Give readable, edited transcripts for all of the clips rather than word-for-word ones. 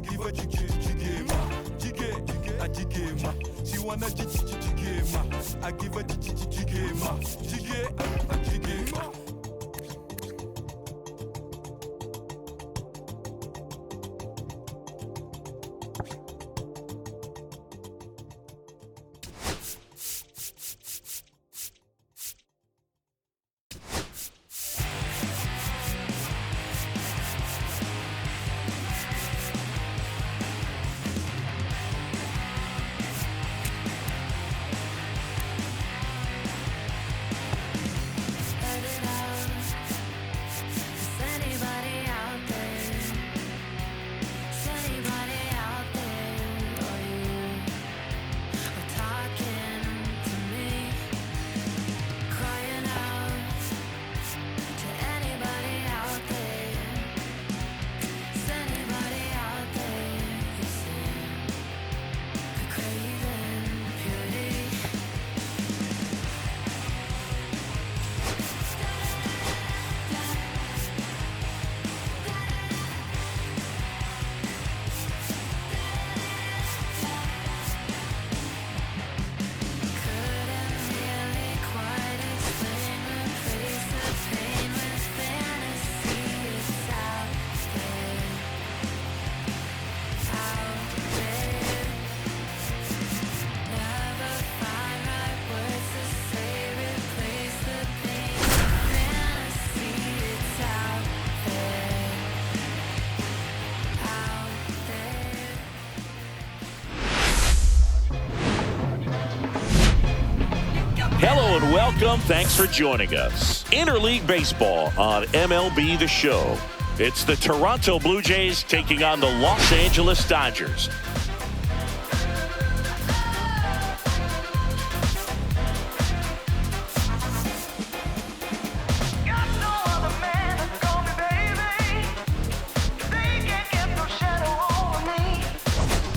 give her jigema. She wanna jigema. I give her jigema. Jigema. Hello and welcome. Thanks for joining us. Interleague Baseball on MLB The Show. It's the Toronto Blue Jays taking on the Los Angeles Dodgers.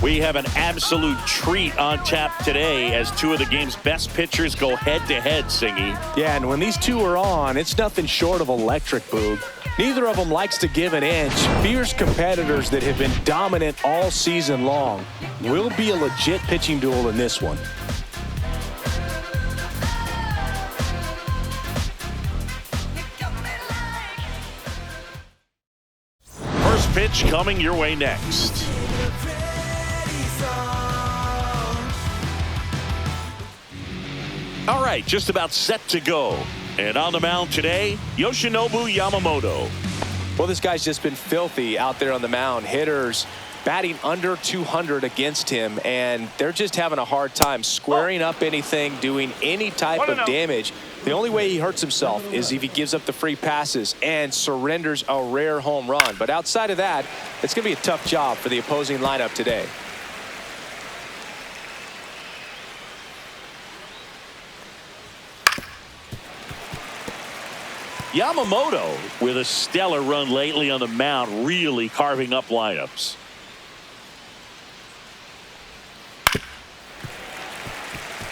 We have an absolute treat on tap today as two of the game's best pitchers go head-to-head, Singy. Yeah, and when these two are on, it's nothing short of electric, Boog. Neither of them likes to give an inch. Fierce competitors that have been dominant all season long. Will be a legit pitching duel in this one. First pitch coming your way next. All right, just about set to go. And on the mound today, Yoshinobu Yamamoto. Well, this guy's just been filthy out there on the mound. Hitters batting under 200 against him, and they're just having a hard time squaring up anything, doing any type of damage. The only way he hurts himself is if he gives up the free passes and surrenders a rare home run. But outside of that, it's going to be a tough job for the opposing lineup today. Yamamoto with a stellar run lately on the mound, really carving up lineups.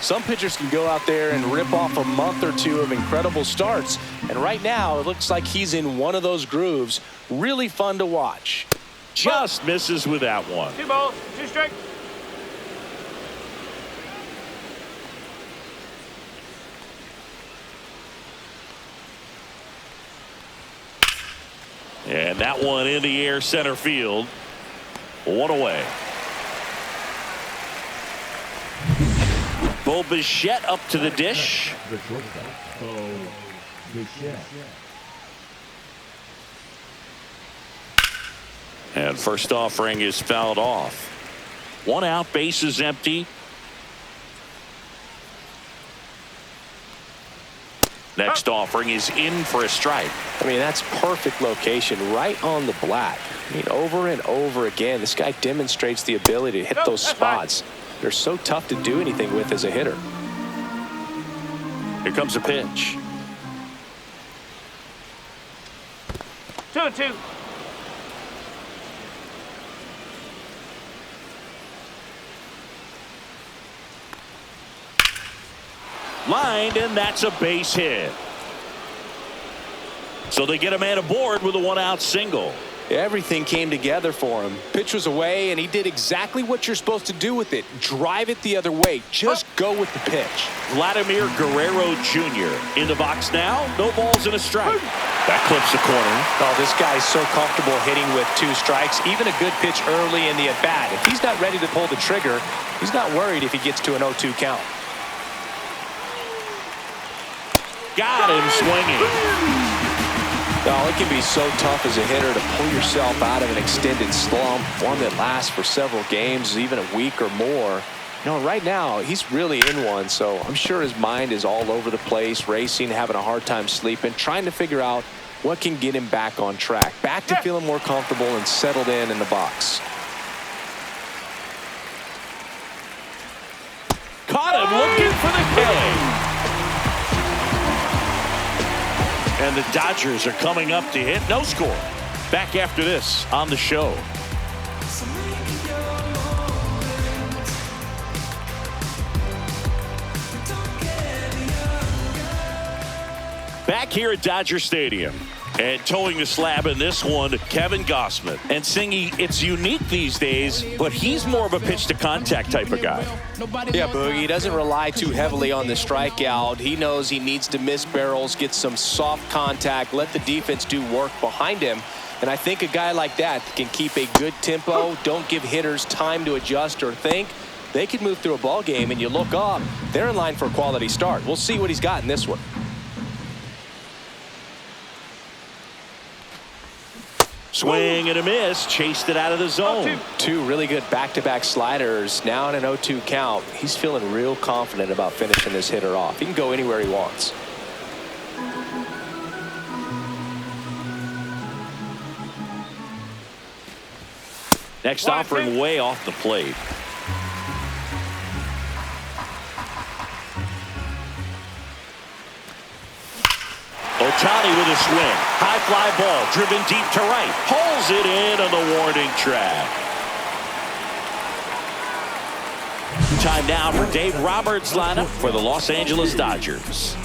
Some pitchers can go out there and rip off a month or two of incredible starts. And right now, it looks like he's in one of those grooves. Really fun to watch. Just misses with that one. 2 balls, 2 strikes. And that one in the air center field. One away. Bo Bichette up to the dish. And first offering is fouled off. 1 out, base is empty. Next offering is in for a strike. I mean, that's perfect location, right on the black. I mean, over and over again, this guy demonstrates the ability to hit those spots. They're so tough to do anything with as a hitter. Here comes a pitch. 2-2. Lined, and that's a base hit. So they get a man aboard with a 1-out single. Everything came together for him. Pitch was away, and he did exactly what you're supposed to do with it. Drive it the other way. Just go with the pitch. Vladimir Guerrero Jr. in the box now. No balls and a strike. That clips the corner. Oh, this guy's so comfortable hitting with 2 strikes. Even a good pitch early in the at-bat. If he's not ready to pull the trigger, he's not worried if he gets to an 0-2 count. Got him swinging. Oh, it can be so tough as a hitter to pull yourself out of an extended slump, one that lasts for several games, even a week or more. You know, right now, he's really in one, so I'm sure his mind is all over the place, racing, having a hard time sleeping, trying to figure out what can get him back on track, back to feeling more comfortable and settled in the box. Caught him looking for the K. And the Dodgers are coming up to hit. No score. Back after this on the show. Back here at Dodger Stadium. And towing the slab in this one, Kevin Gausman. And Singy, it's unique these days, but he's more of a pitch-to-contact type of guy. Yeah, Boogie, he doesn't rely too heavily on the strikeout. He knows he needs to miss barrels, get some soft contact, let the defense do work behind him. And I think a guy like that can keep a good tempo, don't give hitters time to adjust or think. They could move through a ball game, and you look up, they're in line for a quality start. We'll see what he's got in this one. Swing and a miss, chased it out of the zone. 2 really good back-to-back sliders. Now in an 0-2 count. He's feeling real confident about finishing this hitter off. He can go anywhere he wants. Next offering way off the plate. Ohtani with a swing. High fly ball driven deep to right. Pulls it in on the warning track. Time now for Dave Roberts' lineup for the Los Angeles Dodgers.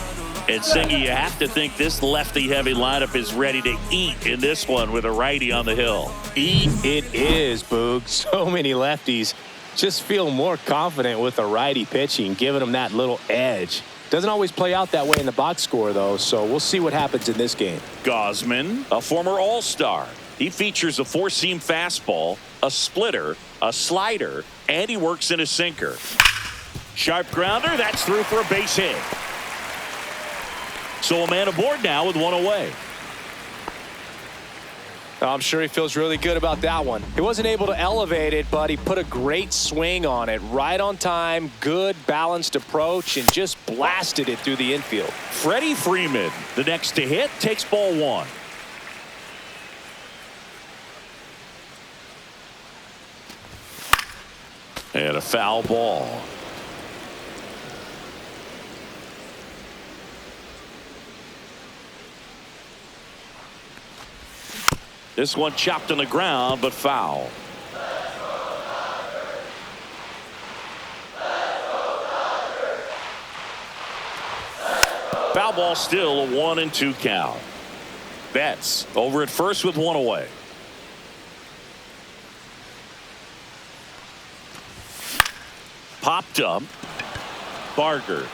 And Singy, you have to think this lefty-heavy lineup is ready to eat in this one with a righty on the hill. Eat it is, Boog. So many lefties just feel more confident with a righty pitching, giving them that little edge. Doesn't always play out that way in the box score, though, so we'll see what happens in this game. Gausman, a former All-Star. He features a 4-seam fastball, a splitter, a slider, and he works in a sinker. Sharp grounder, that's through for a base hit. So a man aboard now with 1 away. I'm sure he feels really good about that one. He wasn't able to elevate it, but he put a great swing on it. Right on time, good balanced approach, and just blasted it through the infield. Freddie Freeman, the next to hit, takes ball 1. And a foul ball. This one chopped on the ground, but foul. Foul ball, still a 1-2 count. Betts over at first with 1 away. Popped up. Barger.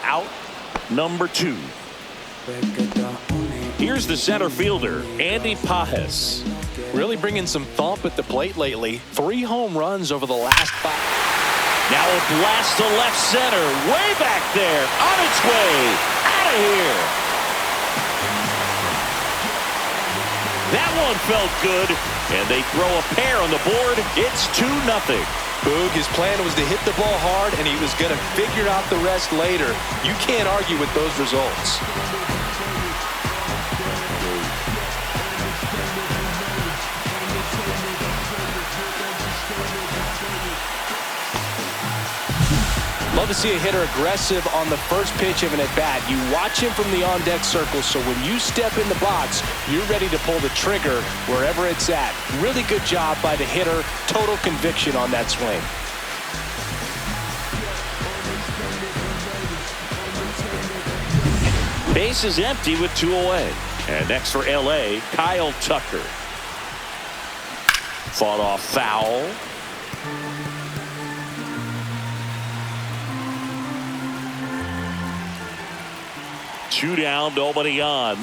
Out. Number 2. Here's the center fielder, Ohtani Pages. Really bringing some thump at the plate lately. 3 home runs over the last 5. Now a blast to left center, way back there, on its way, out of here. That one felt good, and they throw a pair on the board. It's 2-0. Boog, his plan was to hit the ball hard, and he was going to figure out the rest later. You can't argue with those results. Love to see a hitter aggressive on the first pitch of an at-bat. You watch him from the on-deck circle, so when you step in the box, you're ready to pull the trigger wherever it's at. Really good job by the hitter. Total conviction on that swing. Base is empty with 2 away. And next for L.A., Kyle Tucker. Fought off foul. Two down, nobody on.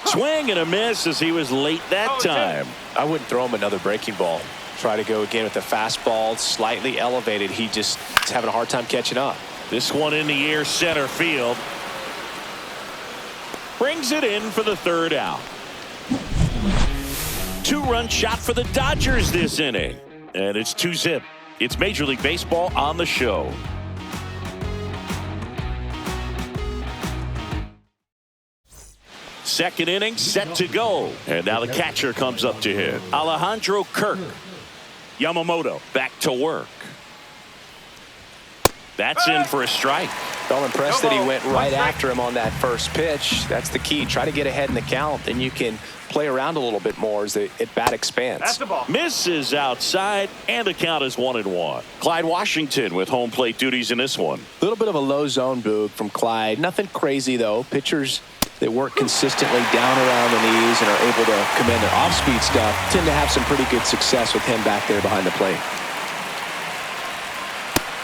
Swing and a miss as he was late that time. I wouldn't throw him another breaking ball. Try to go again with the fastball, slightly elevated. He just is having a hard time catching up. This one in the air, center field. Brings it in for the third out. Two-run shot for the Dodgers this inning. And it's 2-zip. It's Major League Baseball on the show. Second inning set to go. And now the catcher comes up to hit. Alejandro Kirk. Yamamoto back to work. That's in for a strike. I'm impressed that he went right after him on that first pitch. That's the key. Try to get ahead in the count. Then you can play around a little bit more as the at-bat expands. That's the ball. Misses outside, and the count is 1-1. Clyde Washington with home plate duties in this one. A little bit of a low zone boog from Clyde. Nothing crazy, though. Pitchers that work consistently down around the knees and are able to command their off-speed stuff tend to have some pretty good success with him back there behind the plate.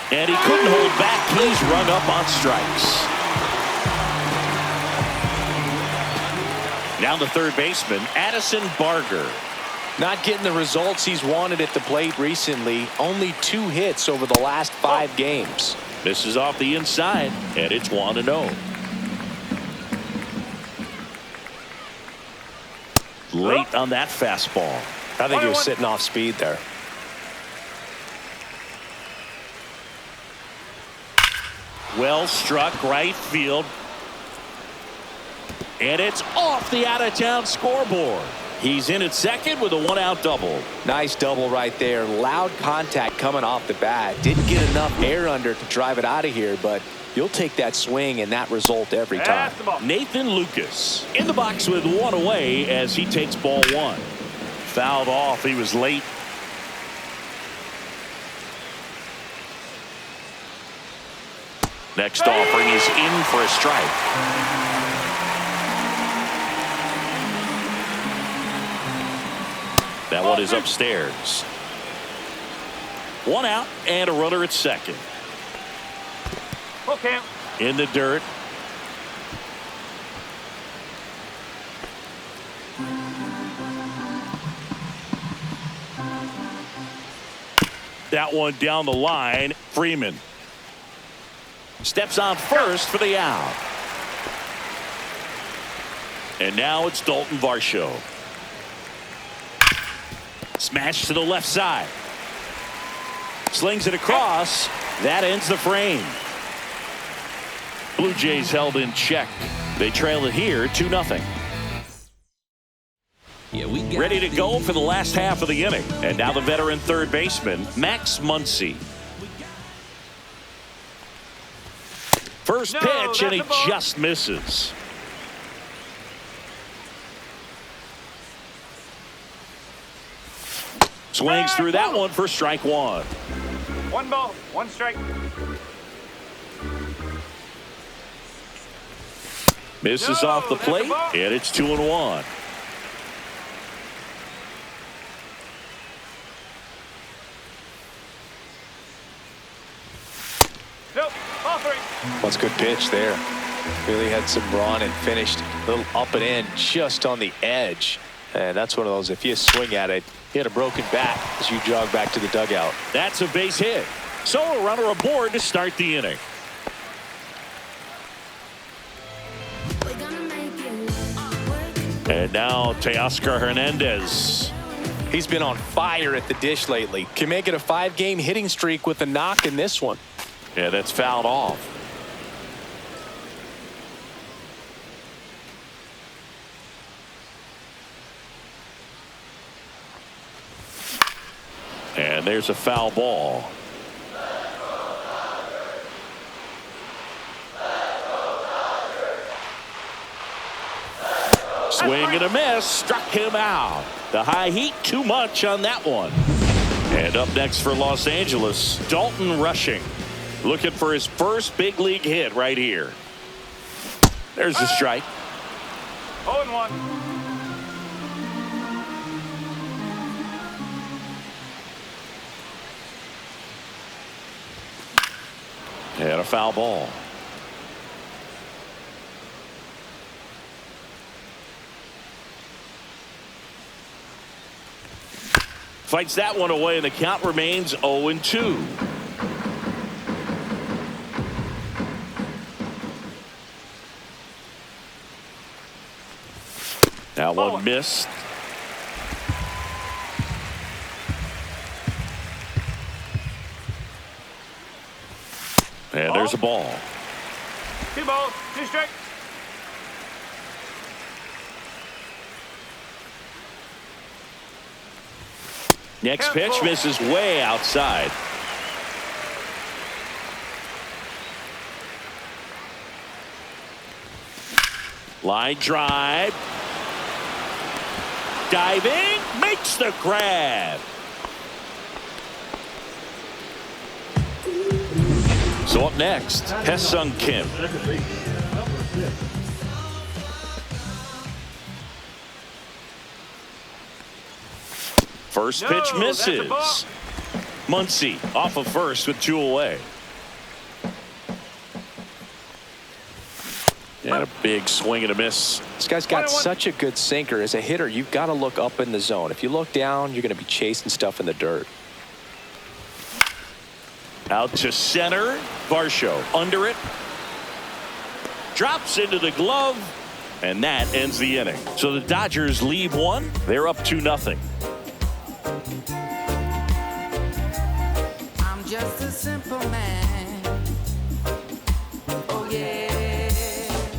And he couldn't hold back. He's rung up on strikes. Now the third baseman, Addison Barger. Not getting the results he's wanted at the plate recently. Only 2 hits over the last 5 games. Misses off the inside, and it's 1-0. Late on that fastball. I think he was sitting off speed there. Well struck right field. And it's off the out-of-town scoreboard. He's in at second with a 1-out double. Nice double right there. Loud contact coming off the bat. Didn't get enough air under to drive it out of here, but you'll take that swing and that result every time. Nathan Lucas in the box with 1 away as he takes ball 1. Fouled off. He was late. Next offering is in for a strike. That one is upstairs. 1 out and a runner at second. Okay. In the dirt. That one down the line. Freeman steps on first for the out. And now it's Dalton Varsho. Smash to the left side. Slings it across. That ends the frame. Blue Jays held in check. They trail it here 2-0. Ready to go for the last half of the inning. And now the veteran third baseman, Max Muncy. First pitch, and he just misses. Swings through that one for strike 1. 1 ball, 1 strike. Misses off the plate, and it's 2-1. Nope, offering. That's a good pitch there. Really had some run and finished a little up and in just on the edge. And that's one of those, if you swing at it, you hit a broken bat as you jog back to the dugout. That's a base hit. So a runner aboard to start the inning. And now Teoscar Hernandez. He's been on fire at the dish lately. Can make it a 5-game hitting streak with a knock in this one. Yeah, that's fouled off. And there's a foul ball. Swing and a miss. Struck him out. The high heat too much on that one. And up next for Los Angeles, Dalton Rushing. Looking for his first big league hit right here. There's the strike. 0-1. And a foul ball. Fights that one away, and the count remains 0-2. Now one missed. And there's a ball. 2 balls, 2 strikes. Next pitch misses way outside. Line drive. Diving, makes the grab. So up next, Hae-Sung Kim. First pitch misses. Muncy off of first with 2 away. And a big swing and a miss. This guy's got such a good sinker. As a hitter, you've got to look up in the zone. If you look down, you're going to be chasing stuff in the dirt. Out to center. Varsho under it. Drops into the glove. And that ends the inning. So the Dodgers leave 1. They're up 2-0. I'm just a simple man. Oh yeah.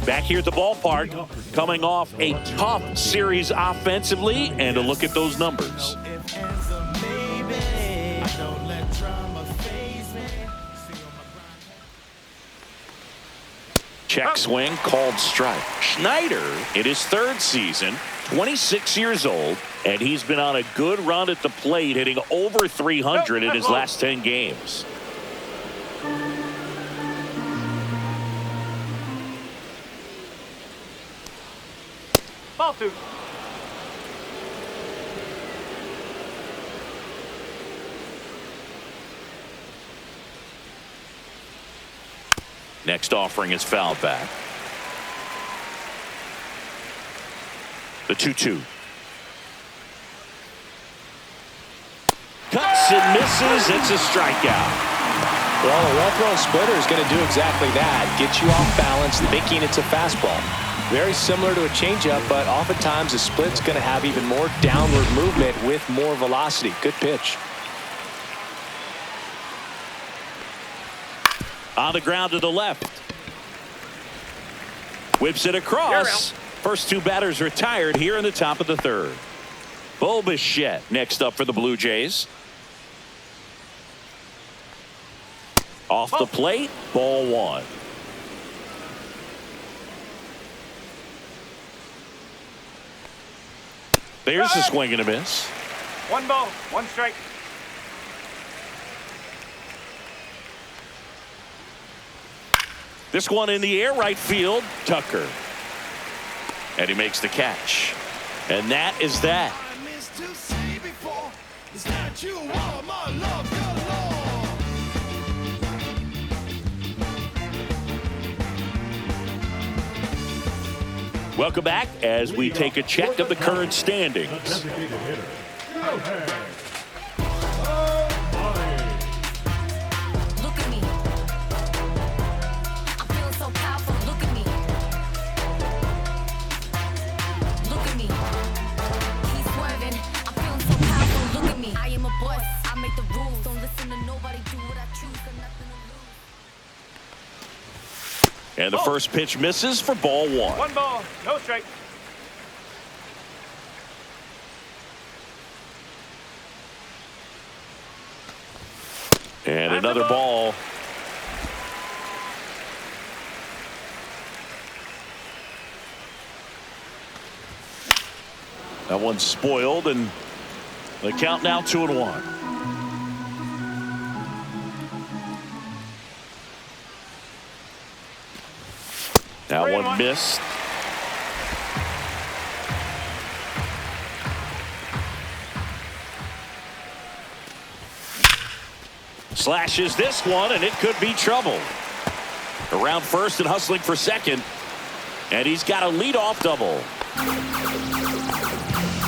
Back here at the ballpark, coming off a tough series offensively, and a look at those numbers. Check swing called strike. Schneider in his 3rd season, 26 years old, and he's been on a good run at the plate, hitting over 300 in his last 10 games. Ball 2. Next offering is fouled back. The 2-2. Cuts and misses. It's a strikeout. Well, a well-thrown splitter is going to do exactly that. Get you off balance, thinking it's a fastball. Very similar to a changeup, but oftentimes a split's going to have even more downward movement with more velocity. Good pitch. On the ground to the left. Whips it across. First 2 batters retired here in the top of the 3rd. Bo Bichette next up for the Blue Jays. Off the plate, ball 1. There's a swing and a miss. 1 ball, 1 strike. This one in the air, right field, Tucker. And he makes the catch. And that is that. Welcome back as we take a check of the current standings. And the first pitch misses for ball 1. 1 ball, no strike. And another ball. That one's spoiled, and the count now 2-1. That one missed. Slashes this one, and it could be trouble. Around first and hustling for second. And he's got a leadoff double.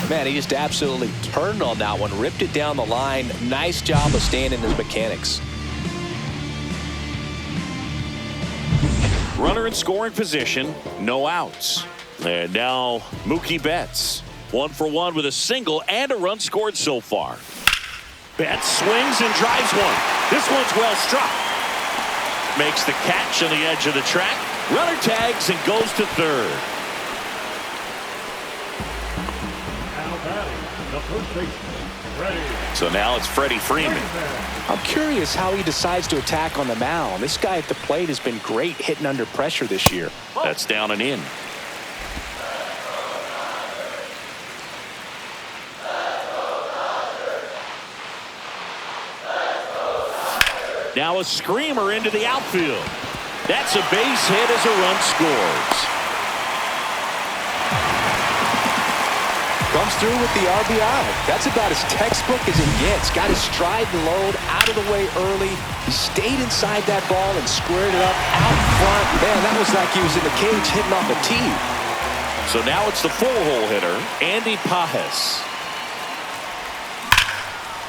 Man, he just absolutely turned on that one, ripped it down the line. Nice job of staying in his mechanics. Runner in scoring position, no outs. And now Mookie Betts, 1 for 1 with a single and a run scored so far. Betts swings and drives one. This one's well struck. Makes the catch on the edge of the track. Runner tags and goes to third. So now it's Freddie Freeman. I'm curious how he decides to attack on the mound. This guy at the plate has been great hitting under pressure this year. That's down and in. Now a screamer into the outfield. That's a base hit as a run scores. Comes through with the RBI. That's about as textbook as it gets. Got his stride and load out of the way early. He stayed inside that ball and squared it up out front. Man, that was like he was in the cage hitting off a tee. So now it's the full-hole hitter, Ohtani Pages.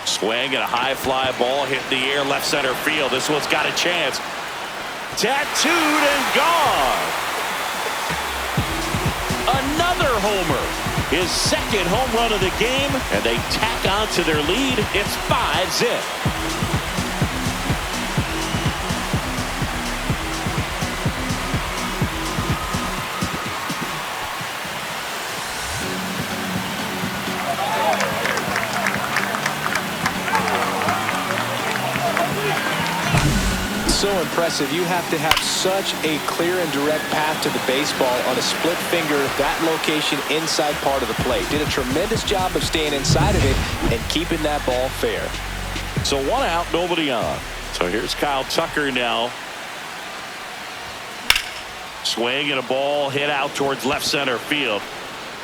Swing and a high fly ball hit in the air left center field. This one's got a chance. Tattooed and gone. Another homer. His second home run of the game, and they tack on to their lead. It's 5-zip. So impressive. You have to have such a clear and direct path to the baseball on a split finger, that location inside part of the plate. Did a tremendous job of staying inside of it and keeping that ball fair. So 1 out, nobody on. So here's Kyle Tucker now. Swing and a ball hit out towards left center field.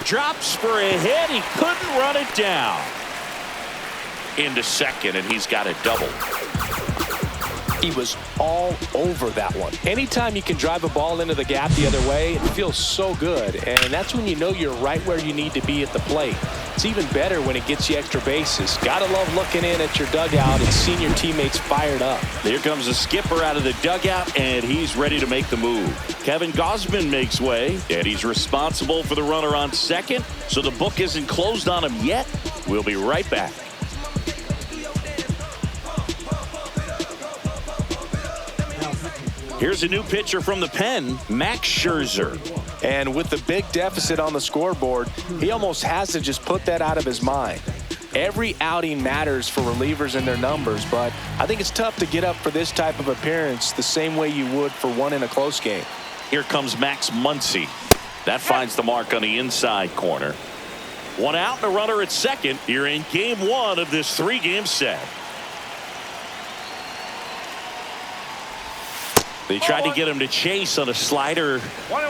Drops for a hit. He couldn't run it down. Into second, and he's got a double. He was all over that one. Anytime you can drive a ball into the gap the other way, it feels so good. And that's when you know you're right where you need to be at the plate. It's even better when it gets you extra bases. Gotta love looking in at your dugout and seeing your teammates fired up. Here comes the skipper out of the dugout, and he's ready to make the move. Kevin Gausman makes way, and he's responsible for the runner on second. So the book isn't closed on him yet. We'll be right back. Here's a new pitcher from the pen, Max Scherzer. And with the big deficit on the scoreboard, he almost has to just put that out of his mind. Every outing matters for relievers and their numbers, but I think it's tough to get up for this type of appearance the same way you would for one in a close game. Here comes Max Muncy. That finds the mark on the inside corner. 1 out and a runner at second here in game 1 of this 3-game set. They tried to get him to chase on a slider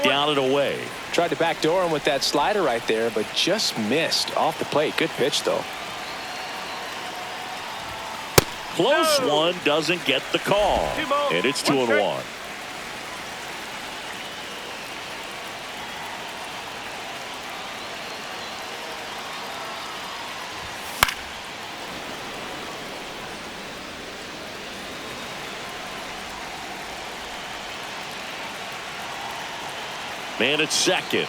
down and away. Tried to backdoor him with that slider right there, but just missed off the plate. Good pitch, though. Close one, doesn't get the call. And it's 2-1. Man at second.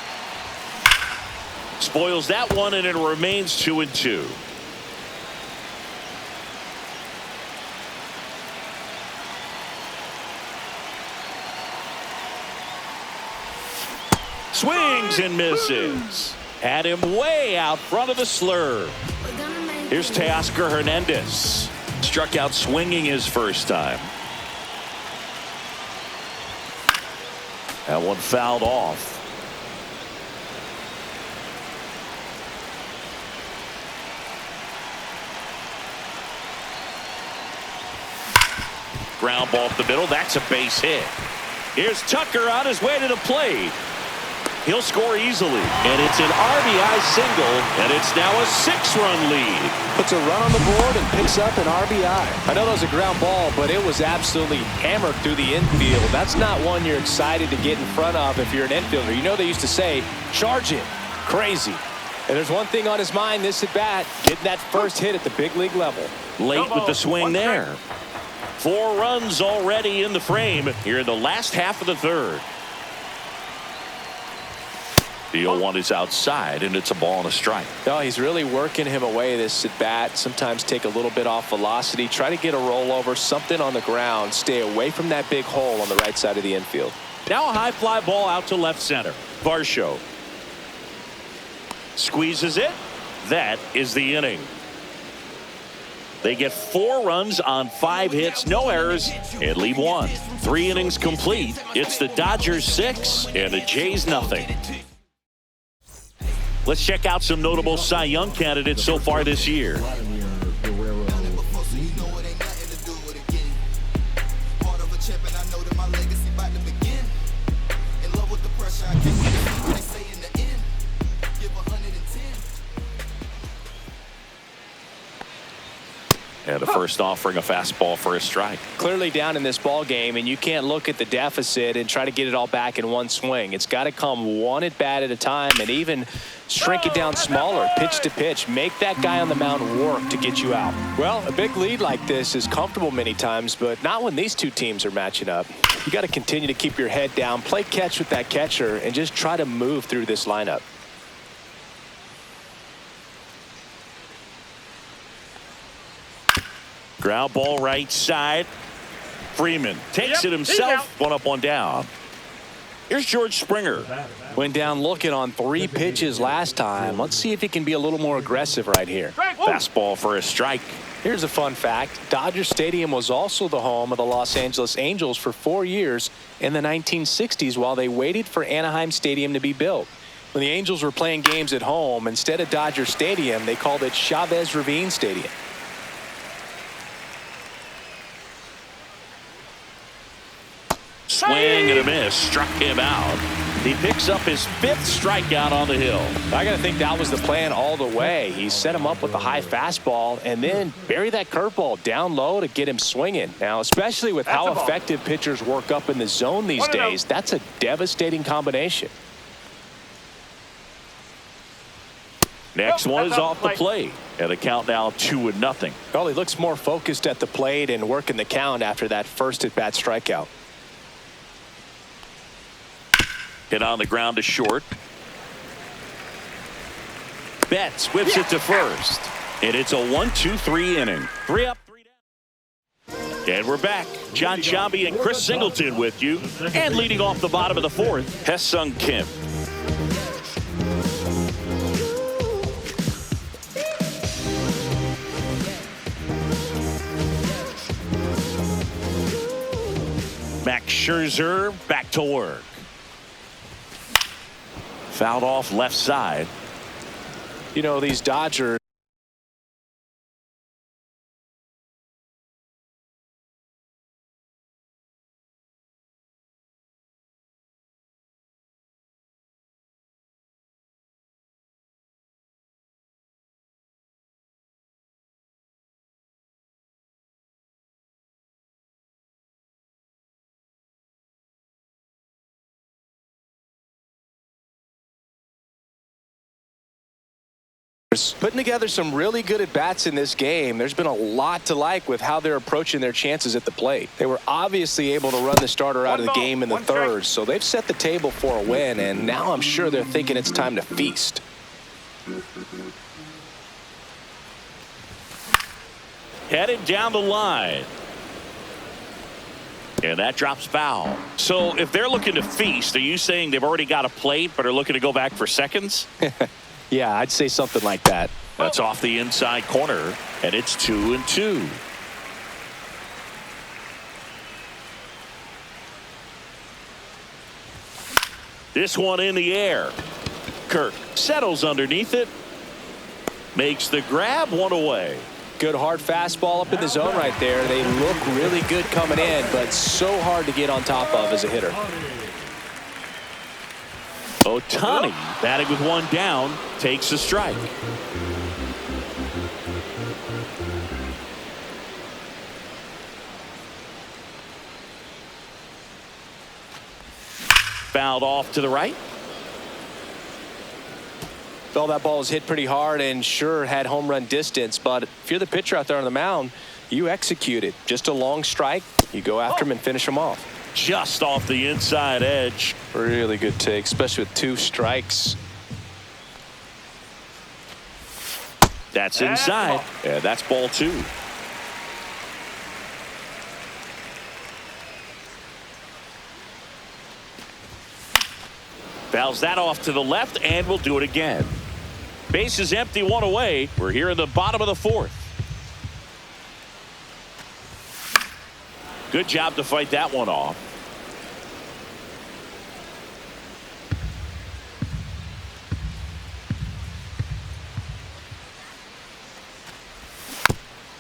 Spoils that one, and it remains 2-2. Swings and misses. Had him way out front of the slurve. Here's Teoscar Hernandez. Struck out swinging his first time. That one fouled off. Ground ball up the middle. That's a base hit. Here's Tucker on his way to the plate. He'll score easily. And it's an RBI single, and it's now a 6-run lead. Puts a run on the board and picks up an RBI. I know that was a ground ball, but it was absolutely hammered through the infield. That's not one you're excited to get in front of if you're an infielder. You know they used to say, charge it. Crazy. And there's one thing on his mind this at bat, getting that first hit at the big league level. Late with the swing there. 4 runs already in the frame here in the last half of the third. The 0-1 is outside, and it's a ball and a strike. No, he's really working him away this at bat. Sometimes take a little bit off velocity. Try to get a rollover, something on the ground. Stay away from that big hole on the right side of the infield. Now a high fly ball out to left center. Varsho squeezes it. That is the inning. They get 4 runs on 5 hits, no errors, and leave 1. 3 innings complete. It's the Dodgers 6 and the Jays nothing. Let's check out some notable Cy Young candidates so far this year. And the first offering a fastball for a strike. Clearly down in this ball game, and you can't look at the deficit and try to get it all back in one swing. It's got to come one at bat at a time, and even shrink it down smaller, pitch to pitch. Make that guy on the mound work to get you out. Well, a big lead like this is comfortable many times, but not when these two teams are matching up. You got to continue to keep your head down, play catch with that catcher, and just try to move through this lineup. Ground ball right side. Freeman takes it himself. 1 up, 1 down. Here's George Springer. Went down looking on 3 pitches last time. Let's see if he can be a little more aggressive right here. Fastball for a strike. Here's a fun fact. Dodger Stadium was also the home of the Los Angeles Angels for 4 years in the 1960s while they waited for Anaheim Stadium to be built. When the Angels were playing games at home, instead of Dodger Stadium, they called it Chavez Ravine Stadium. Swing and a miss. Struck him out. He picks up his 5th strikeout on the hill. I got to think that was the plan all the way. He set him up with a high fastball and then bury that curveball down low to get him swinging. Now, especially with how effective pitchers work up in the zone these days, that's a devastating combination. Next one is off the plate. And the count now 2-0. Well, he looks more focused at the plate and working the count after that first at-bat strikeout. Hit on the ground to short. Betts whips it to first. And it's a 1-2-3 inning. 3 up, 3 down. And we're back. John Sciambi and Chris Singleton with you. And leading off the bottom of the 4th, Hye-Sung Kim. Max Scherzer back to work. Fouled off left side. You know, these Dodgers. Putting together some really good at-bats in this game. There's been a lot to like with how they're approaching their chances at the plate. They were obviously able to run the starter out of the game in the third, so they've set the table for a win, and now I'm sure they're thinking it's time to feast. Headed down the line. And that drops foul. So if they're looking to feast, are you saying they've already got a plate but are looking to go back for seconds? Yeah, I'd say something like that. That's off the inside corner, and it's 2-2. This one in the air. Kirk settles underneath it. Makes the grab, 1 away. Good hard fastball up in the zone right there. They look really good coming in, but so hard to get on top of as a hitter. Ohtani, batting with one down, takes a strike. Fouled off to the right. Felt that ball was hit pretty hard and sure had home run distance, but if you're the pitcher out there on the mound, you execute it. Just a long strike. You go after him and finish him off. Just off the inside edge. Really good take, especially with 2 strikes. That's inside. Yeah, that's ball 2. Fouls that off to the left, and we'll do it again. Base is empty, 1 away. We're here in the bottom of the 4th. Good job to fight that one off.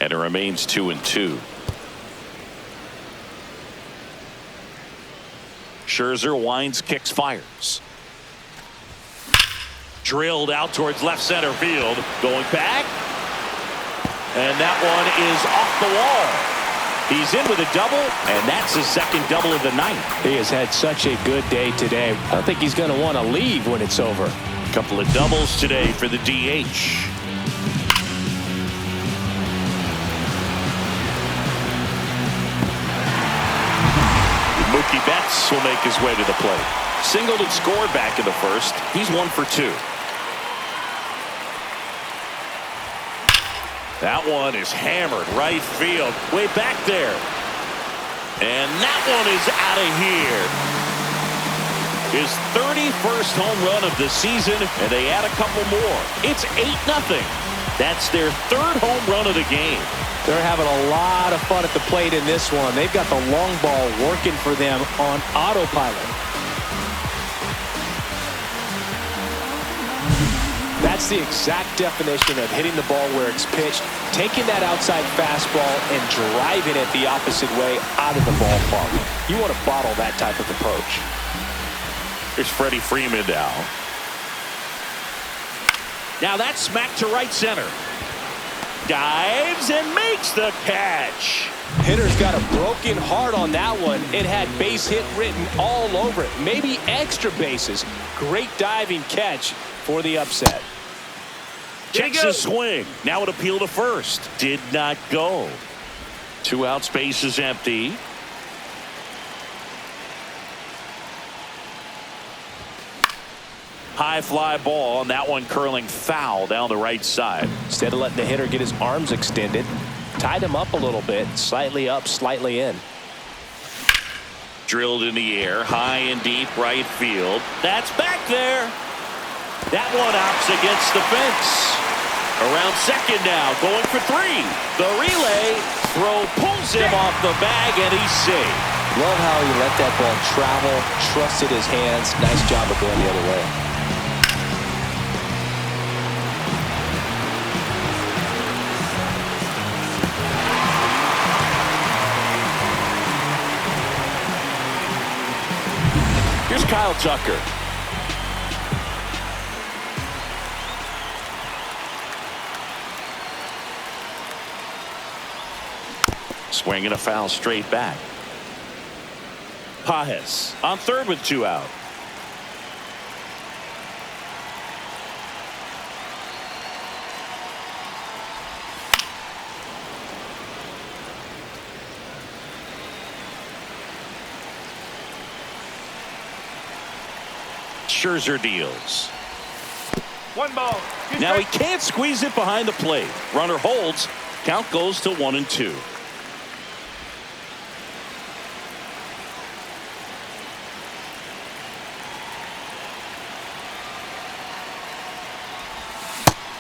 And it remains 2-2. Scherzer winds, kicks, fires. Drilled out towards left center field. Going back. And that one is off the wall. He's in with a double, and that's his 2nd double of the night. He has had such a good day today. I don't think he's going to want to leave when it's over. A couple of doubles today for the DH. Mookie Betts will make his way to the plate. Singled and scored back in the 1st. He's 1 for 2. That one is hammered right field, way back there. And that one is out of here. His 31st home run of the season, and they add a couple more. It's 8-0. That's their 3rd home run of the game. They're having a lot of fun at the plate in this one. They've got the long ball working for them on autopilot. That's the exact definition of hitting the ball where it's pitched, taking that outside fastball and driving it the opposite way out of the ballpark. You want to bottle that type of approach. Here's Freddie Freeman now. Now that's smacked to right center. Dives and makes the catch. Hitter's got a broken heart on that one. It had base hit written all over it. Maybe extra bases. Great diving catch for the upset. Checks a swing. Now an appeal to first. Did not go. 2 outs, base is empty. High fly ball, and that one curling foul down the right side. Instead of letting the hitter get his arms extended, tied him up a little bit, slightly up, slightly in. Drilled in the air, high and deep right field. That's back there. That one opts against the fence. Around second now, going for 3. The relay throw pulls him off the bag, and he's safe. Love how he let that ball travel, trusted his hands. Nice job of going the other way. Here's Kyle Tucker. Swinging a foul straight back. Pages on third with 2 out. Scherzer deals. 1 ball. 2 Now he strikes. can't squeeze it behind the plate. Runner holds. Count goes to 1-2.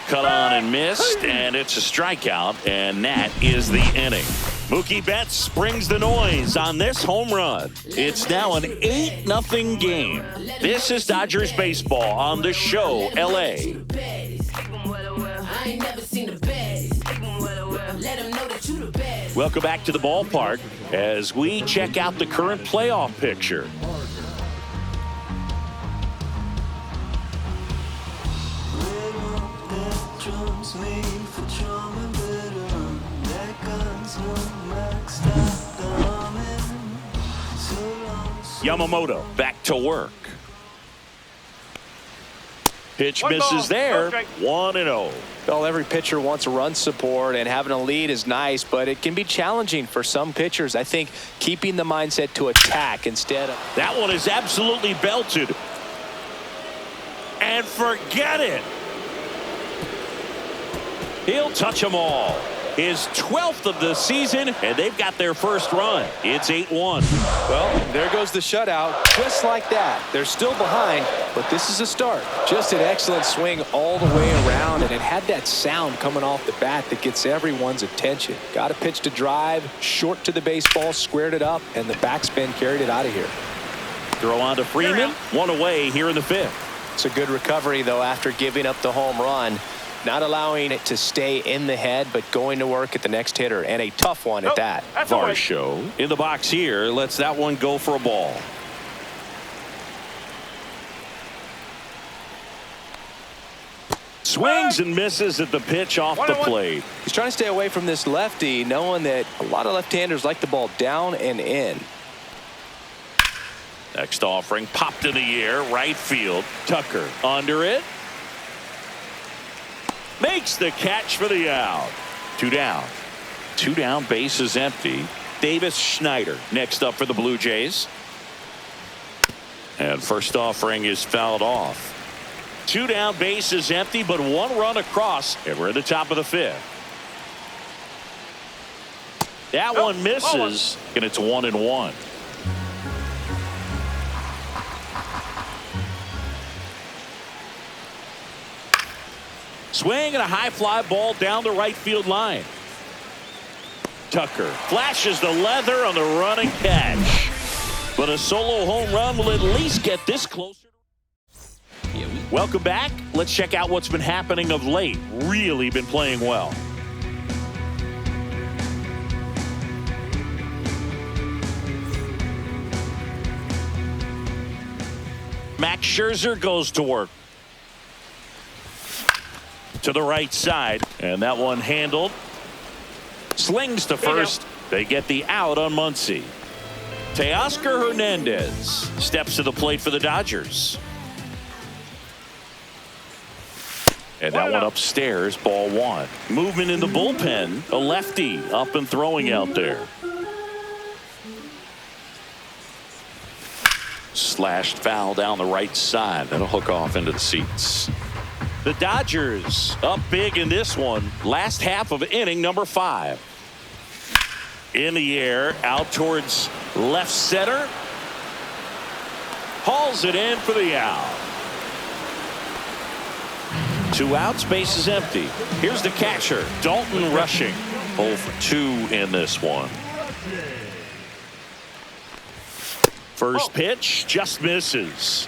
Cut on and missed, and it's a strikeout, and that is the inning. Mookie Betts brings the noise on this home run. It's now an 8-0 game. This is Dodgers baseball on the show, LA. Welcome back to the ballpark as we check out the current playoff picture. Yamamoto back to work. Pitch One misses ball, there. no strike. 1-0. Well, every pitcher wants a run support, and having a lead is nice, but it can be challenging for some pitchers. I think keeping the mindset to attack instead of... That one is absolutely belted. And forget it. He'll touch them all. His 12th of the season, and they've got their first run. It's 8-1. Well, there goes the shutout, just like that. They're still behind, but this is a start. Just an excellent swing all the way around, and it had that sound coming off the bat that gets everyone's attention. Got a pitch to drive, short to the baseball, squared it up, and the backspin carried it out of here. Throw on to Freeman. One away here in the 5th. It's a good recovery, though, after giving up the home run. Not allowing it to stay in the head, but going to work at the next hitter, and a tough one at that. Varsho in the box here lets that one go for a ball. Swings and misses at the pitch off the plate. He's trying to stay away from this lefty, knowing that a lot of left-handers like the ball down and in. Next offering popped in the air, right field. Tucker under it. Makes the catch for the out. 2 down. 2 down, base is empty. Davis Schneider next up for the Blue Jays. And first offering is fouled off. 2 down, base is empty, but 1 run across, and we're at the top of the 5th. That one misses, and it's 1-1. Swing and a high fly ball down the right field line. Tucker flashes the leather on the running catch. But a solo home run will at least get this closer. Welcome back. Let's check out what's been happening of late. Really been playing well. Max Scherzer goes to work. To the right side, and that one handled. Slings to first. They get the out on Muncy. Teoscar Hernandez steps to the plate for the Dodgers. And that one upstairs, ball 1. Movement in the bullpen. A lefty up and throwing out there. Slashed foul down the right side. That'll hook off into the seats. The Dodgers up big in this one. Last half of inning number 5. In the air, out towards left center. Hauls it in for the out. 2 outs, base is empty. Here's the catcher, Dalton rushing. 0 for 2 in this one. First pitch just misses.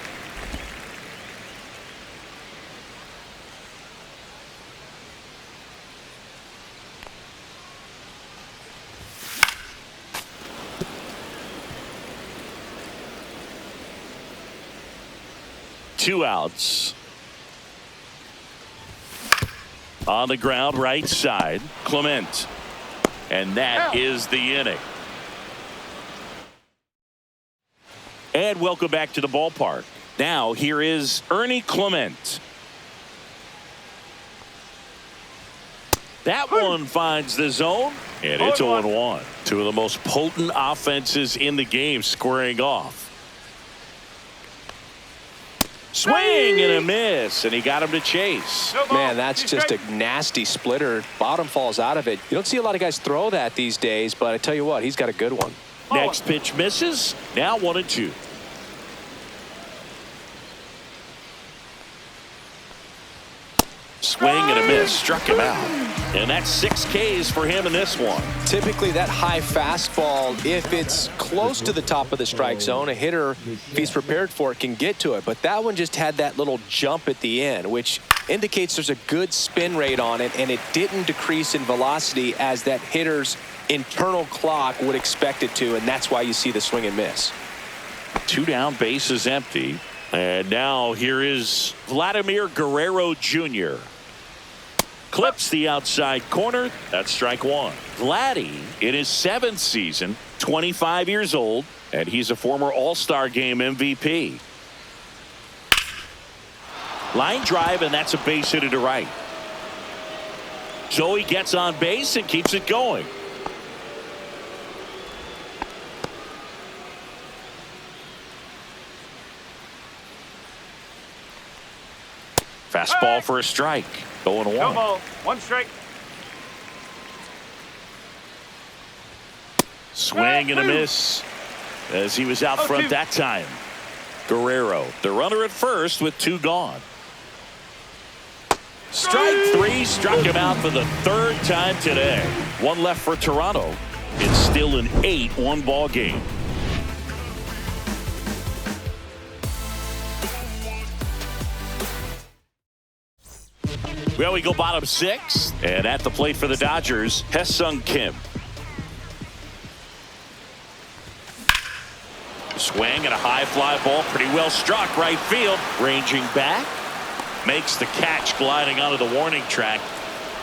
Two outs. On the ground, right side, Clement. And that is the inning. And welcome back to the ballpark. Now here is Ernie Clement. That one finds the zone, and it's 0-1. 2 of the most potent offenses in the game squaring off. Swing and a miss, and he got him to chase. Man, that's just a nasty splitter. Bottom falls out of it. You don't see a lot of guys throw that these days, but I tell you what, he's got a good one. Next pitch misses. Now 1-2. Swing and a miss. Struck him out. And that's 6 Ks for him in this one. Typically that high fastball, if it's close to the top of the strike zone, a hitter, if he's prepared for it, can get to it. But that one just had that little jump at the end, which indicates there's a good spin rate on it, and it didn't decrease in velocity as that hitter's internal clock would expect it to, and that's why you see the swing and miss. 2 down, base is empty. And now here is Vladimir Guerrero Jr. Clips the outside corner. That's strike one. Vladdy in his 7th season, 25 years old, and he's a former All-Star Game MVP. Line drive, and that's a base hit to right. So he gets on base and keeps it going. Fastball for a strike. Going one. No ball. 1 strike. Swing and a miss as he was out front that time. Guerrero, the runner at first with 2 gone. Strike 3 struck him out for the 3rd time today. 1 left for Toronto. It's still an 8-1 ball game. Well, we go bottom 6, and at the plate for the Dodgers, Hesung Kim. Swing and a high fly ball, pretty well struck right field. Ranging back, makes the catch, gliding onto the warning track.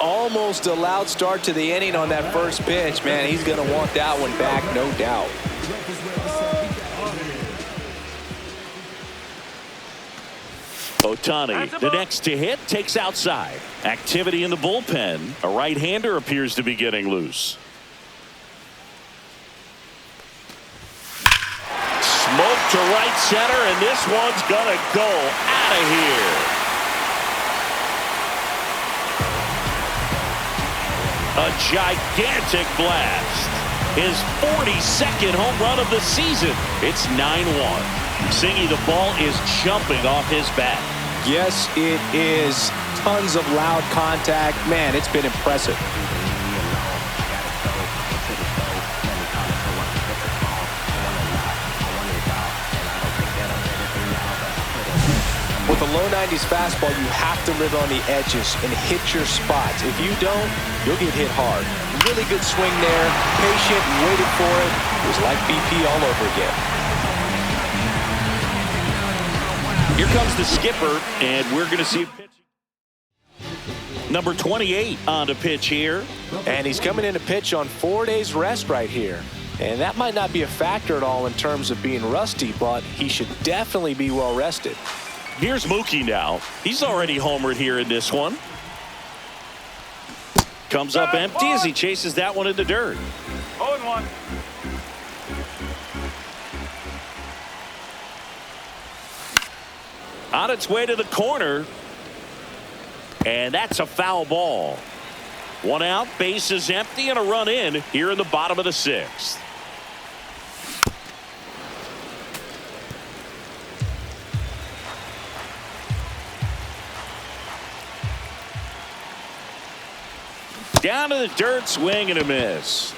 Almost a loud start to the inning on that first pitch. Man, he's going to want that one back, no doubt. Ohtani, the next to hit, takes outside. Activity in the bullpen. A right-hander appears to be getting loose. Smoke to right center, and this one's gonna go out of here. A gigantic blast. His 42nd home run of the season. It's 9-1. Singy, the ball is jumping off his bat. Yes, it is. Tons of loud contact. Man, it's been impressive. With a low 90s fastball, you have to live on the edges and hit your spots. If you don't, you'll get hit hard. Really good swing there. Patient, waited for it. It was like BP all over again. Here comes the skipper, and we're going to see pitch. Number 28 on to pitch here. And he's coming in to pitch on 4 days rest right here. And that might not be a factor at all in terms of being rusty, but he should definitely be well rested. Here's Mookie now. He's already homered here in this one. Comes up empty as he chases that one in the dirt. 0-1. On its way to the corner. And that's a foul ball. 1 out, base is empty, and a run in here in the bottom of the 6th. Down to the dirt, swing and a miss.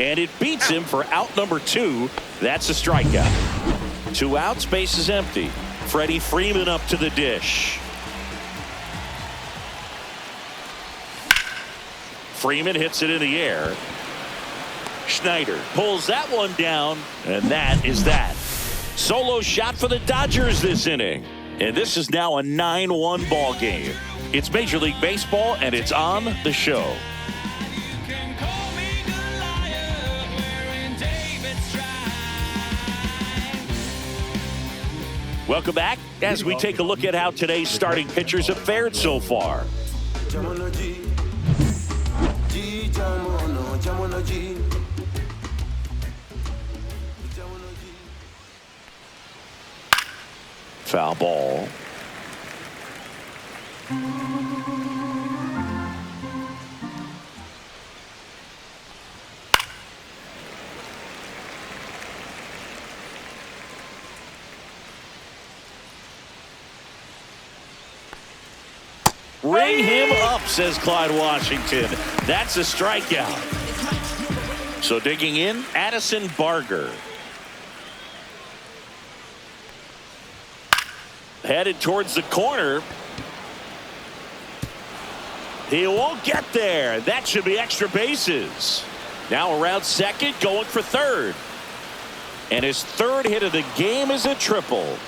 And it beats him for out number 2. That's a strikeout. 2 outs, base is empty. Freddie Freeman up to the dish. Freeman hits it in the air. Schneider pulls that one down, and that is that. Solo shot for the Dodgers this inning. And this is now a 9-1 ball game. It's Major League Baseball, and it's on the show. Welcome back as we take a look at how today's starting pitchers have fared so far. Foul ball. Ring him up, says Clyde Washington. That's a strikeout. So digging in, Addison Barger. Headed towards the corner. He won't get there. That should be extra bases. Now around second, going for third. And his 3rd hit of the game is a triple.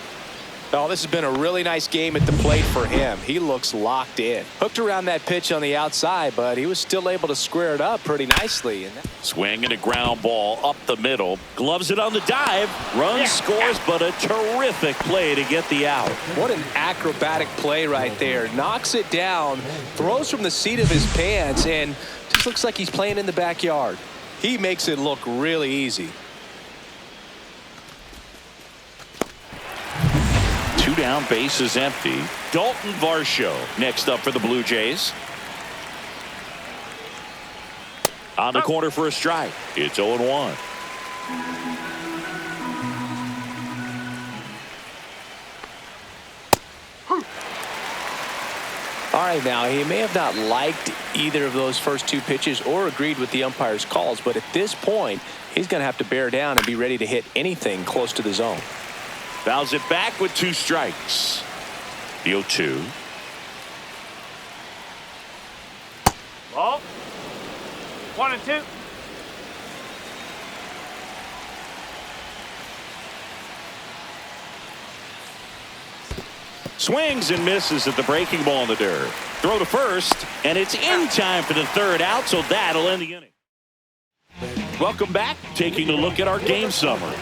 Oh, this has been a really nice game at the plate for him. He looks locked in. Hooked around that pitch on the outside, but he was still able to square it up pretty nicely. Swing and a ground ball up the middle. Gloves it on the dive. Runs, scores, but a terrific play to get the out. What an acrobatic play right there. Knocks it down, throws from the seat of his pants, and just looks like he's playing in the backyard. He makes it look really easy. 2 down, bases empty. Dalton Varsho next up for the Blue Jays. On the corner for a strike. It's 0-1. All right, now he may have not liked either of those first 2 pitches or agreed with the umpire's calls, but at this point, he's going to have to bear down and be ready to hit anything close to the zone. Fouls it back with 2 strikes. The 0-2. Ball. 1-2. Swings and misses at the breaking ball in the dirt. Throw to first, and it's in time for the 3rd out, so that'll end the inning. Welcome back. Taking a look at our game summary.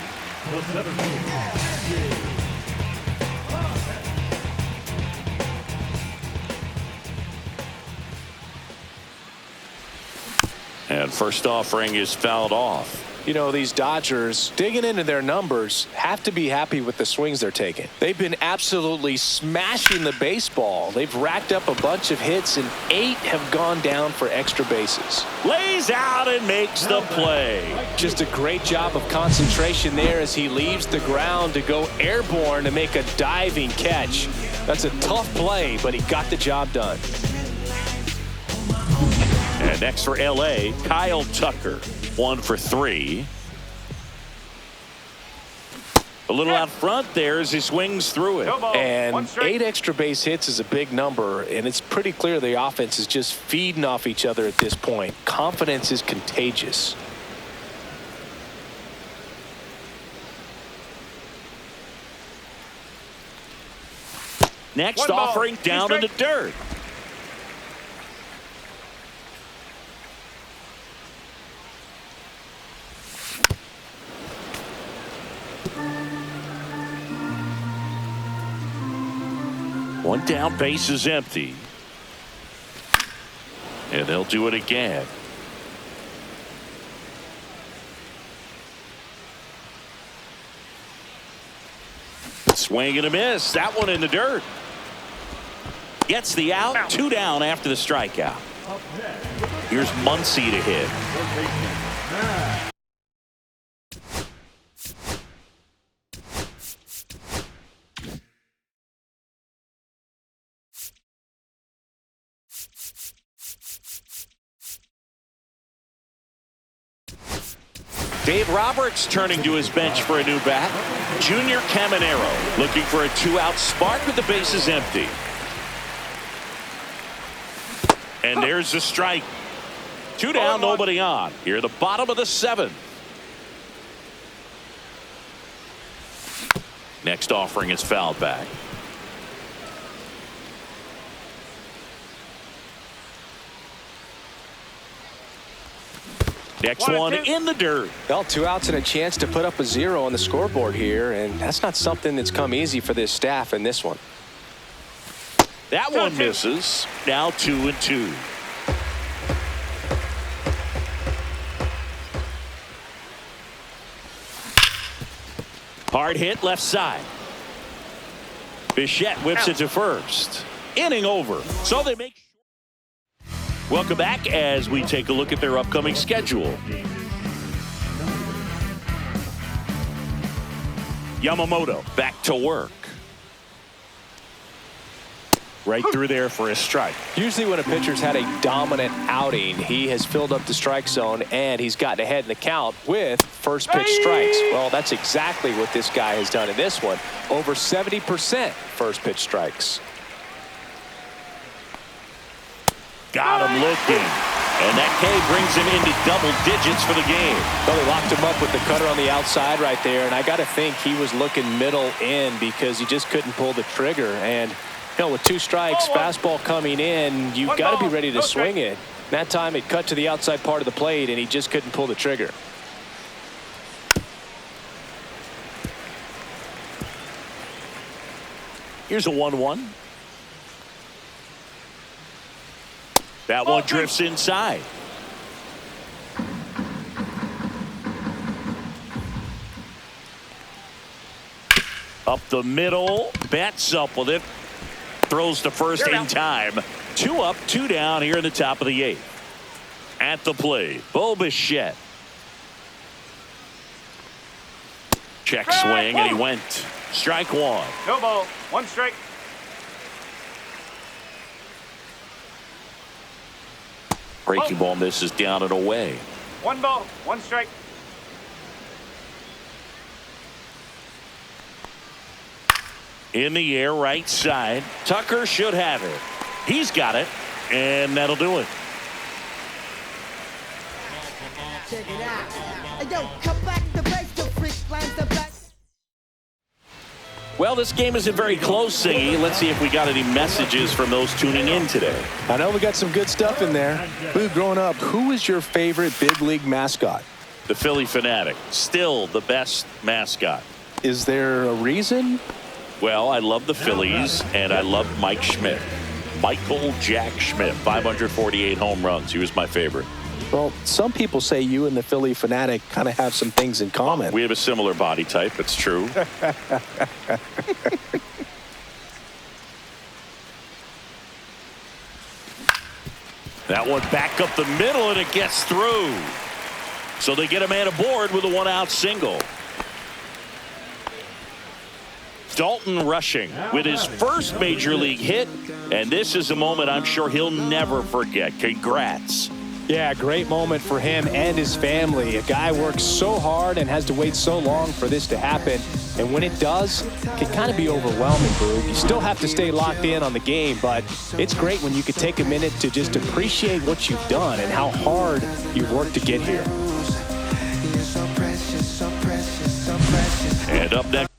And first offering is fouled off. You know, these Dodgers, digging into their numbers, have to be happy with the swings they're taking. They've been absolutely smashing the baseball. They've racked up a bunch of hits, and 8 have gone down for extra bases. Lays out and makes the play. Just a great job of concentration there as he leaves the ground to go airborne to make a diving catch. That's a tough play, but he got the job done. And next for L.A., Kyle Tucker. 1 for 3. A little out front there as he swings through it. And 8 extra base hits is a big number, and it's pretty clear the offense is just feeding off each other at this point. Confidence is contagious. Next offering down in the dirt. One down, base is empty. And they'll do it again. Swing and a miss. That one in the dirt. Gets the out. 2 down after the strikeout. Here's Muncy to hit. Dave Roberts turning to his bench for a new bat. Junior Caminero looking for a 2-out spark with the bases empty. And there's the strike. 2 down, nobody on. Here at the bottom of the 7th. Next offering is fouled back. Next one in the dirt. Well, 2 outs and a chance to put up a 0 on the scoreboard here, and that's not something that's come easy for this staff in this one. That one misses. Now 2-2. Hard hit left side. Bichette whips it to first. Inning over. So they make. Welcome back as we take a look at their upcoming schedule. Yamamoto back to work. Right through there for a strike. Usually when a pitcher's had a dominant outing, he has filled up the strike zone and he's gotten ahead in the count with first pitch strikes. Well, that's exactly what this guy has done in this one. Over 70% first pitch strikes. Got him looking. And that K brings him into double digits for the game. Well, they locked him up with the cutter on the outside right there, and I got to think he was looking middle in because he just couldn't pull the trigger. And, you know, with 2 strikes, fastball coming in, you've got to be ready to swing it. That time it cut to the outside part of the plate, and he just couldn't pull the trigger. Here's a 1-1. That one drifts inside. Up the middle, Betts up with it. Throws to first in time. 2 up, 2 down here in the top of the 8th. At the plate, Bo Bichette. Check swing, and he went. Strike 1. No ball. 1 strike. Breaking ball misses down and away. 1 ball. 1 strike. In the air, right side. Tucker should have it. He's got it, and that'll do it. Check it out. Hey, yo, come back to base, the freak lines the back. Well, this game isn't very close, Singy. Let's see if we got any messages from those tuning in today. I know we got some good stuff in there. Boo, growing up, who was your favorite big league mascot? The Philly Fanatic, still the best mascot. Is there a reason? Well, I love the Phillies, and I love Mike Schmidt. Michael Jack Schmidt, 548 home runs. He was my favorite. Well, some people say you and the Philly Fanatic kind of have some things in common. We have a similar body type. It's true. That one back up the middle, and it gets through. So they get a man aboard with a 1-out single. Dalton rushing with his first major league hit, and this is a moment I'm sure he'll never forget. Congrats. Yeah, great moment for him and his family. A guy works so hard and has to wait so long for this to happen. And when it does, it can kind of be overwhelming, Boo. You still have to stay locked in on the game, but it's great when you can take a minute to just appreciate what you've done and how hard you've worked to get here. And up next.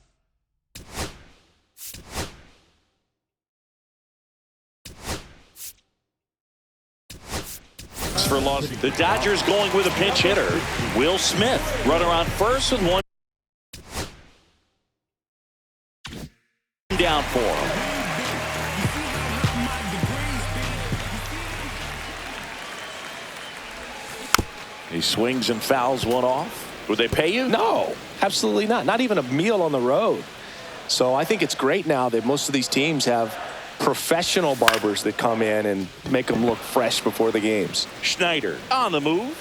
For loss. The Dodgers going with a pinch hitter. Will Smith, runner on first and 1 down for him. He swings and fouls one off. Would they pay you? No, absolutely not. Not even a meal on the road. So I think it's great now that most of these teams have professional barbers that come in and make them look fresh before the games. Schneider on the move.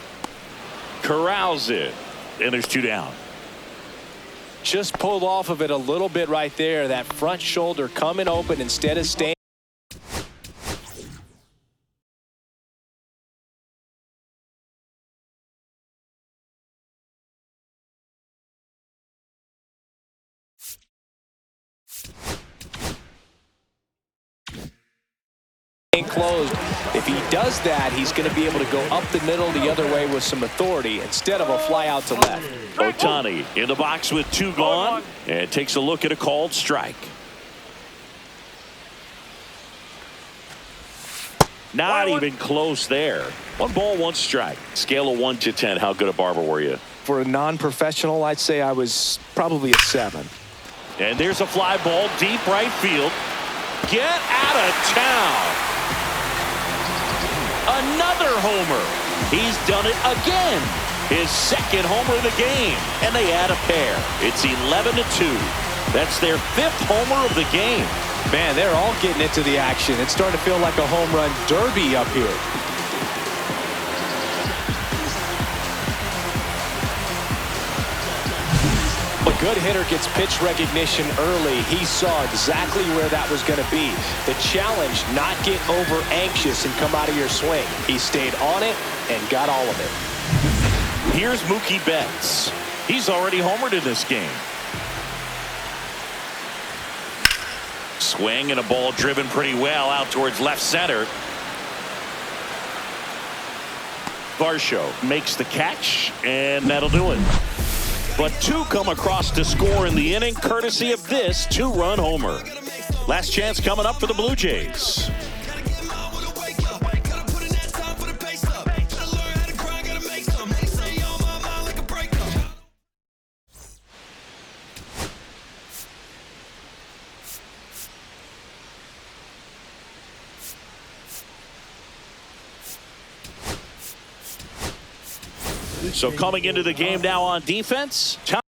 Corrals it. And there's 2 down. Just pulled off of it a little bit right there. That front shoulder coming open instead of staying. Closed. If he does that, he's going to be able to go up the middle the other way with some authority instead of a fly out to left. Ohtani in the box with 2 gone and takes a look at a called strike. Not even close there. 1 ball, 1 strike. Scale of 1 to 10. How good a barber were you? For a non-professional, I'd say I was probably a 7. And there's a fly ball deep right field. Get out of town. Another homer. He's done it again. His 2nd homer of the game. And they add a pair. It's 11-2. That's their 5th homer of the game. Man, they're all getting into the action. It's starting to feel like a home run derby up here. A good hitter gets pitch recognition early. He saw exactly where that was going to be. The challenge, not get over anxious and come out of your swing. He stayed on it and got all of it. Here's Mookie Betts. He's already homered in this game. Swing and a ball driven pretty well out towards left center. Varsho makes the catch, and that'll do it. But two come across to score in the inning, courtesy of this two-run homer. Last chance coming up for the Blue Jays. So coming into the game now on defense, Tommy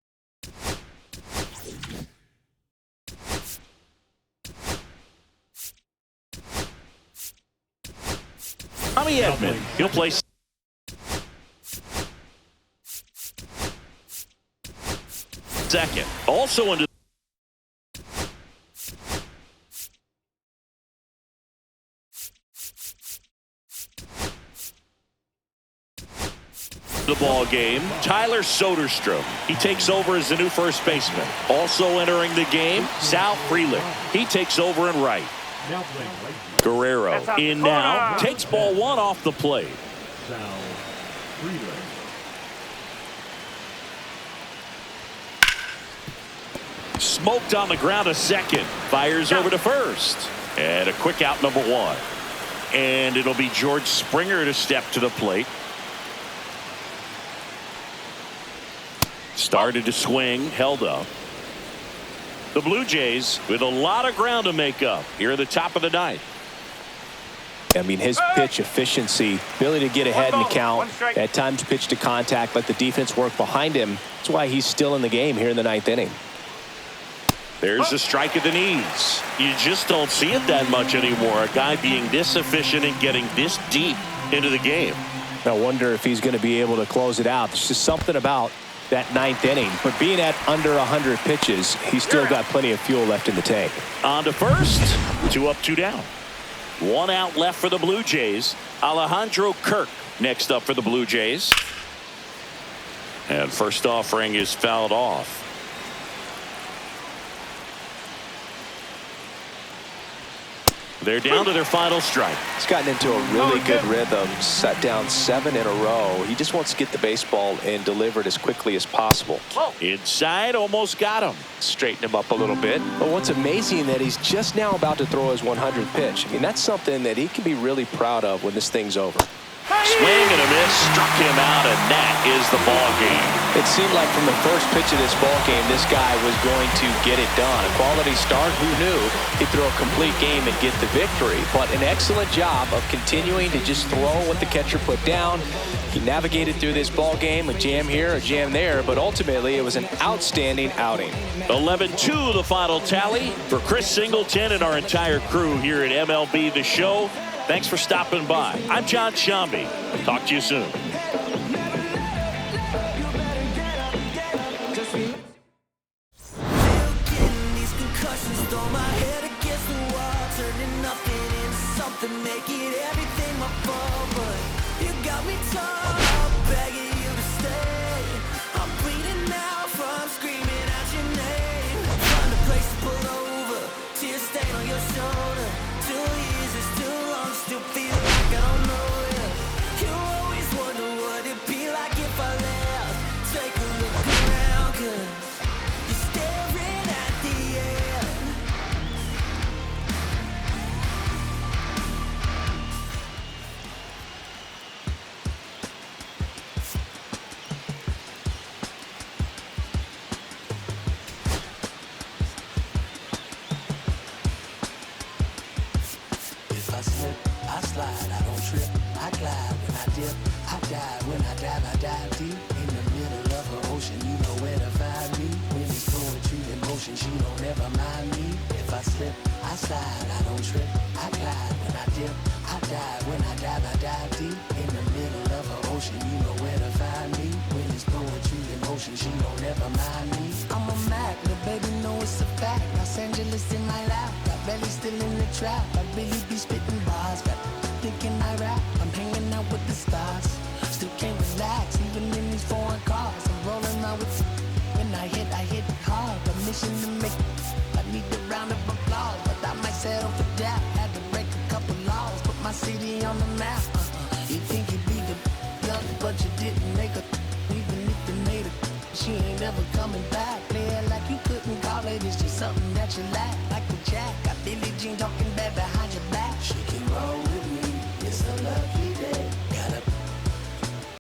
Edman. He'll play second. Also into the ball game, Tyler Soderstrom. He takes over as the new first baseman. Also entering the game, Sal Frelick. He takes over in right. Guerrero in now, takes ball one off the plate. Smoked on the ground to second, fires over to first, and a quick out number one. And it'll be George Springer to step to the plate. Started to swing, held up. The Blue Jays with a lot of ground to make up here at the top of the ninth. I mean, his pitch efficiency, ability to get ahead in the count, at times pitch to contact, let the defense work behind him. That's why he's still in the game here in the ninth inning. There's a strike at the knees. You just don't see it that much anymore. A guy being this efficient and getting this deep into the game. I wonder if he's going to be able to close it out. There's just something about that ninth inning. But being at under 100 pitches, he's still got plenty of fuel left in the tank. On to first. 2 up, 2 down. 1 out left for the Blue Jays. Alejandro Kirk next up for the Blue Jays. And first offering is fouled off. They're down to their final strike. He's gotten into a really good rhythm, set down 7 in a row. He just wants to get the baseball and deliver it as quickly as possible. Inside, almost got him. Straighten him up a little bit. But what's amazing that he's just now about to throw his 100th pitch. I mean, that's something that he can be really proud of when this thing's over. Swing and a miss, struck him out, and that is the ball game. It seemed like from the first pitch of this ball game, this guy was going to get it done. A quality start, who knew he'd throw a complete game and get the victory. But an excellent job of continuing to just throw what the catcher put down. He navigated through this ball game, a jam here, a jam there, but ultimately it was an outstanding outing. 11-2 the final tally for Chris Singleton and our entire crew here at MLB The Show. Thanks for stopping by. I'm John Shambi. Talk to you soon. I slide, I don't trip, I glide when I dip, I dive when I dive deep in the middle of an ocean. You know where to find me when it's poetry in motion. She don't ever mind me if I slip, I slide, I don't trip, I glide when I dip, I dive when I dive deep in the middle of an ocean. You know where to find me when it's poetry in motion. She don't ever mind me. I'm a Mac, the baby know it's a fact. Los Angeles in my lap, got belly still in the trap. I really be spitting bars, got thinking I rap. I'm hanging out with the stars, still can't relax even in these foreign cars. I'm rolling out with when I hit hard. The mission to make, I need a round of applause, but I might settle for that. Had to break a couple laws, put my city on the map. You think you'd be the young never coming back. Play it like you couldn't call it, it's just something that you lack.